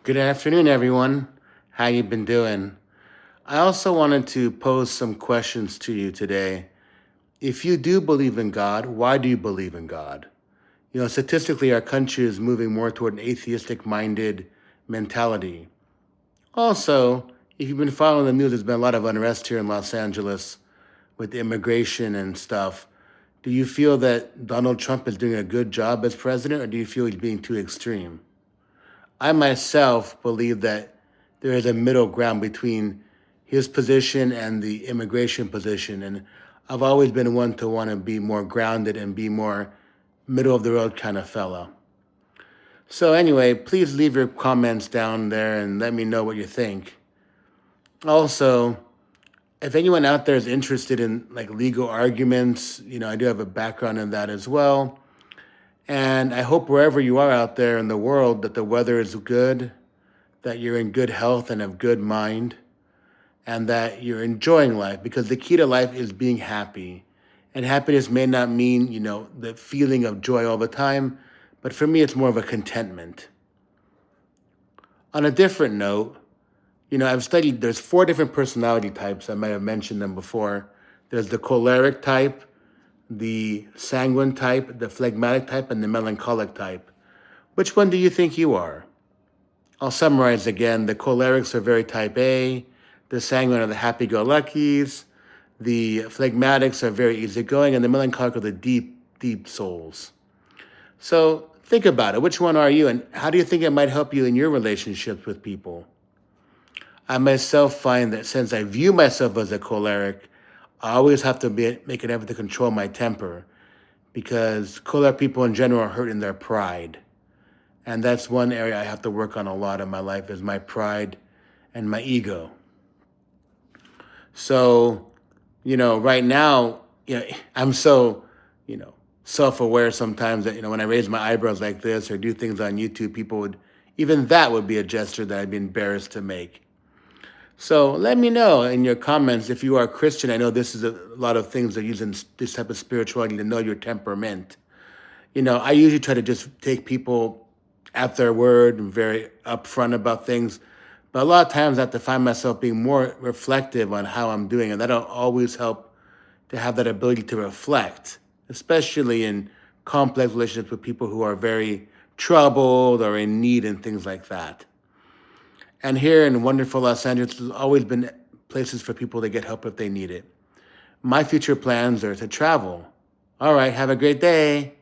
Good afternoon, everyone. How you been doing? I also wanted to pose some questions to you today. If you do believe in God, why do you believe in God? Statistically, our country is moving more toward an atheistic minded mentality. Also, if you've been following the news, there's been a lot of unrest here in Los Angeles with immigration and stuff. Do you feel that Donald Trump is doing a good job as president, or do you feel he's being too extreme? I myself believe that there is a middle ground between his position and the immigration position. And I've always been one to want to be more grounded and be more middle of the road kind of fellow. So, anyway, please leave your comments down there and let me know what you think. Also, if anyone out there is interested in like legal arguments, I do have a background in that as well. And I hope wherever you are out there in the world that the weather is good, that you're in good health and of good mind, and that you're enjoying life, because the key to life is being happy. And happiness may not mean, the feeling of joy all the time, but for me, it's more of a contentment. On a different note, I've studied, there's four different personality types. I might have mentioned them before. There's the choleric type, the sanguine type, the phlegmatic type, and the melancholic type. Which one do you think you are? I'll summarize again. The cholerics are very type A, the sanguine are the happy-go-luckies, the phlegmatics are very easygoing, and the melancholic are the deep, deep souls. So think about it. Which one are you, and how do you think it might help you in your relationships with people? I myself find that since I view myself as a choleric, I always have to make an effort to control my temper, because choleric people in general are hurt in their pride. And that's one area I have to work on a lot in my life, is my pride and my ego. So, right now, I'm so, self-aware sometimes that, when I raise my eyebrows like this or do things on YouTube, even that would be a gesture that I'd be embarrassed to make. So let me know in your comments if you are a Christian. I know this is a lot of things that use in this type of spirituality to know your temperament. I usually try to just take people at their word and very upfront about things. But a lot of times I have to find myself being more reflective on how I'm doing. And that'll always help to have that ability to reflect, especially in complex relationships with people who are very troubled or in need and things like that. And here in wonderful Los Angeles, there's always been places for people to get help if they need it. My future plans are to travel. All right, have a great day.